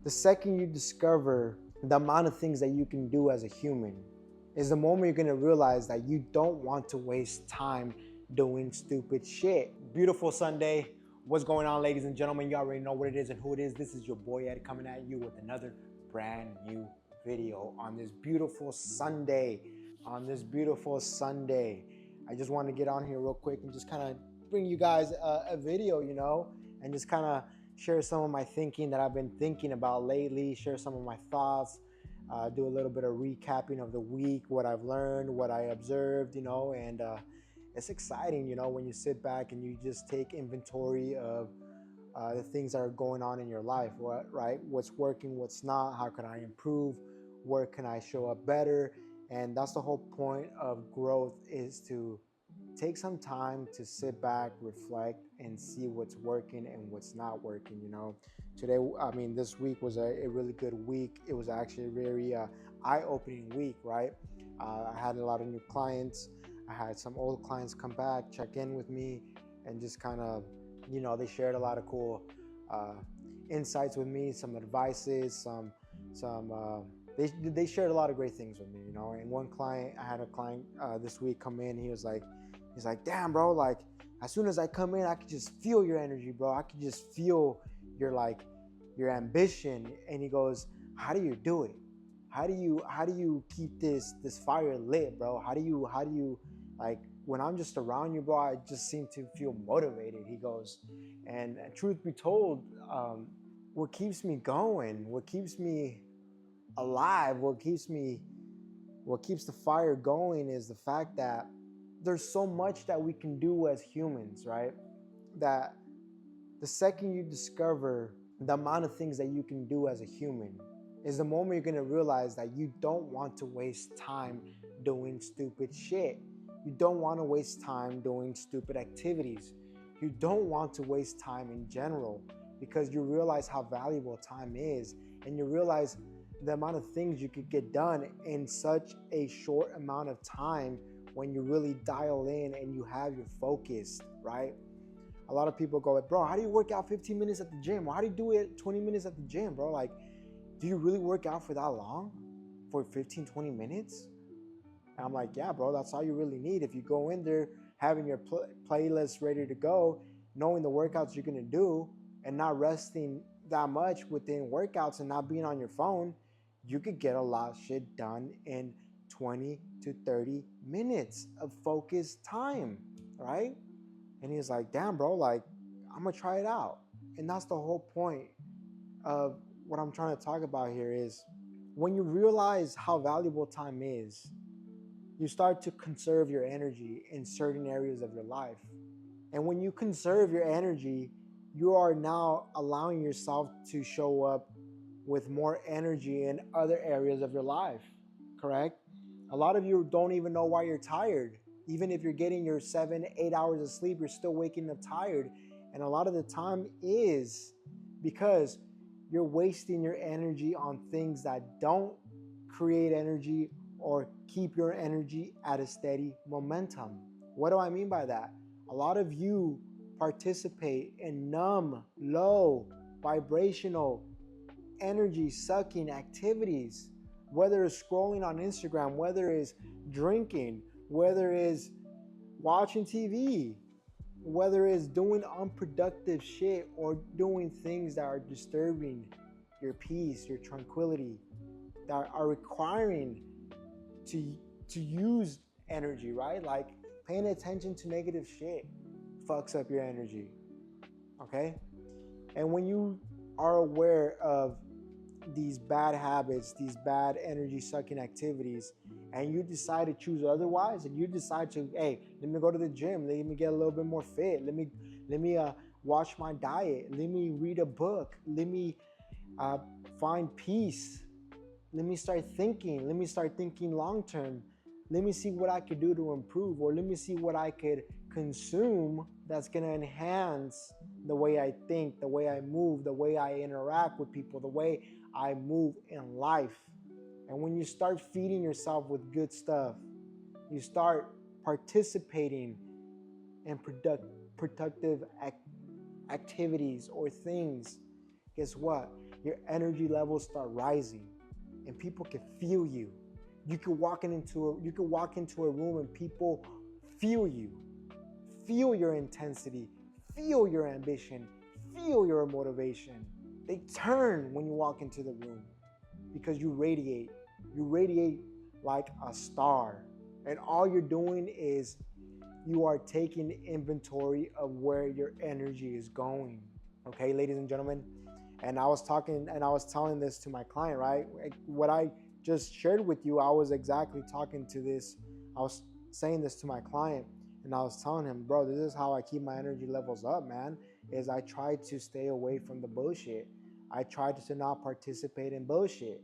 The second you discover the amount of things that you can do as a human is the moment you're gonna realize that you don't want to waste time doing stupid shit. Beautiful Sunday. What's going on, ladies and gentlemen? You already know what it is and who it is. This is your boy Ed coming at you with another brand new video on this beautiful Sunday. I just want to get on here real quick and just kind of bring you guys a video, and just kind of share some of my thinking that I've been thinking about lately, share some of my thoughts, do a little bit of recapping of the week, what I've learned, what I observed, and it's exciting, when you sit back and you just take inventory of the things that are going on in your life, right? What's working, what's not, how can I improve, where can I show up better? And that's the whole point of growth, is to take some time to sit back, reflect, and see what's working and what's not working. Today, this week was a really good week. It was actually a very eye-opening week, right? I had a lot of new clients. I had some old clients come back, check in with me, and just kind of, they shared a lot of cool insights with me, some advices, they shared a lot of great things with me, And I had a client this week come in. He's like, damn, bro, like as soon as I come in, I could just feel your energy, bro. I could just feel your ambition. And he goes, how do you do it? How do you keep this fire lit, bro? How do you like, when I'm just around you, bro, I just seem to feel motivated. He goes, and truth be told, what keeps me going, what keeps me alive, what keeps the fire going is the fact that there's so much that we can do as humans, right? That the second you discover the amount of things that you can do as a human is the moment you're gonna realize that you don't want to waste time doing stupid shit. You don't want to waste time doing stupid activities. You don't want to waste time in general, because you realize how valuable time is, and you realize the amount of things you could get done in such a short amount of time when you really dial in and you have your focus, right? A lot of people go, bro, how do you work out 15 minutes at the gym? Or how do you do it 20 minutes at the gym, bro? Like, do you really work out for that long? For 15, 20 minutes? And I'm like, yeah, bro, that's all you really need. If you go in there having your playlist ready to go, knowing the workouts you're going to do, and not resting that much within workouts and not being on your phone, you could get a lot of shit done in 20 to 30 minutes of focused time, right? And he's like, damn, bro, like, I'm going to try it out. And that's the whole point of what I'm trying to talk about here is, when you realize how valuable time is, you start to conserve your energy in certain areas of your life. And when you conserve your energy, you are now allowing yourself to show up with more energy in other areas of your life, correct? A lot of you don't even know why you're tired. Even if you're getting your 7-8 hours of sleep, you're still waking up tired. And a lot of the time is because you're wasting your energy on things that don't create energy or keep your energy at a steady momentum. What do I mean by that? A lot of you participate in numb, low, vibrational, energy sucking activities, whether it's scrolling on Instagram, whether it's drinking, whether it's watching TV, whether it's doing unproductive shit or doing things that are disturbing your peace, your tranquility, that are requiring to use energy, right? Like paying attention to negative shit fucks up your energy, okay? And when you are aware of these bad habits, these bad energy sucking activities, and you decide to choose otherwise, and you decide to, hey, let me go to the gym, let me get a little bit more fit, let me watch my diet, let me read a book, let me find peace, let me start thinking long term, let me see what I could do to improve, or let me see what I could consume that's going to enhance the way I think, the way I move, the way I interact with people, the way I move in life. And when you start feeding yourself with good stuff, you start participating in productive activities or things, guess what? your energy levels start rising, and people can feel you. You can walk into a room and people feel you, feel your intensity, feel your ambition, feel your motivation. They turn when you walk into the room because you radiate. You radiate like a star. And all you're doing is you are taking inventory of where your energy is going. Okay, ladies and gentlemen. And I was telling this to my client, right? What I just shared with you, I was exactly talking to this. I was saying this to my client, and I was telling him, bro, this is how I keep my energy levels up, man, is I try to stay away from the bullshit. I try to not participate in bullshit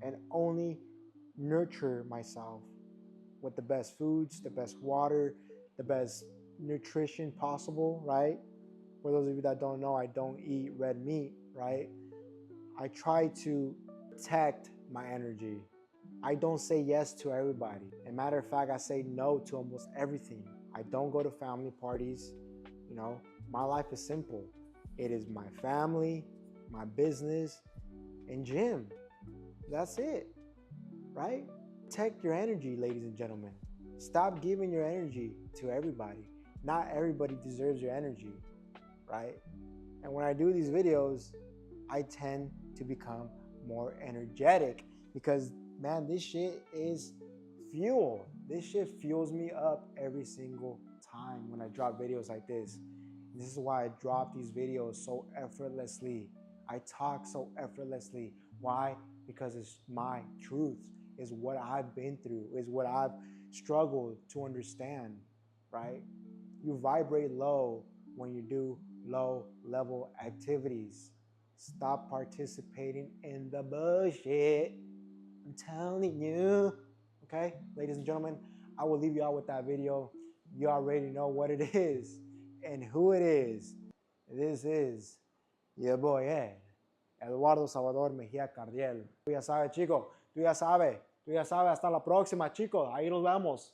and only nurture myself with the best foods, the best water, the best nutrition possible, right? For those of you that don't know, I don't eat red meat, right? I try to protect my energy. I don't say yes to everybody. As a matter of fact, I say no to almost everything. I don't go to family parties. You know, my life is simple. It is my family, my business, and gym. That's it, right? Protect your energy, ladies and gentlemen. Stop giving your energy to everybody. Not everybody deserves your energy, right? And when I do these videos, I tend to become more energetic because, man, this shit is fuel. This shit fuels me up every single time when I drop videos like this. And this is why I drop these videos so effortlessly. I talk so effortlessly. Why? Because it's my truth. It's what I've been through. It's what I've struggled to understand, right? You vibrate low when you do low level activities. Stop participating in the bullshit. I'm telling you. Okay, ladies and gentlemen, I will leave you out with that video. You already know what it is and who it is. This is your boy Ed, Eduardo Salvador Mejía Cardiel. Tú ya sabes, chicos. Tú ya sabes. Hasta la próxima, chicos. Ahí nos vemos.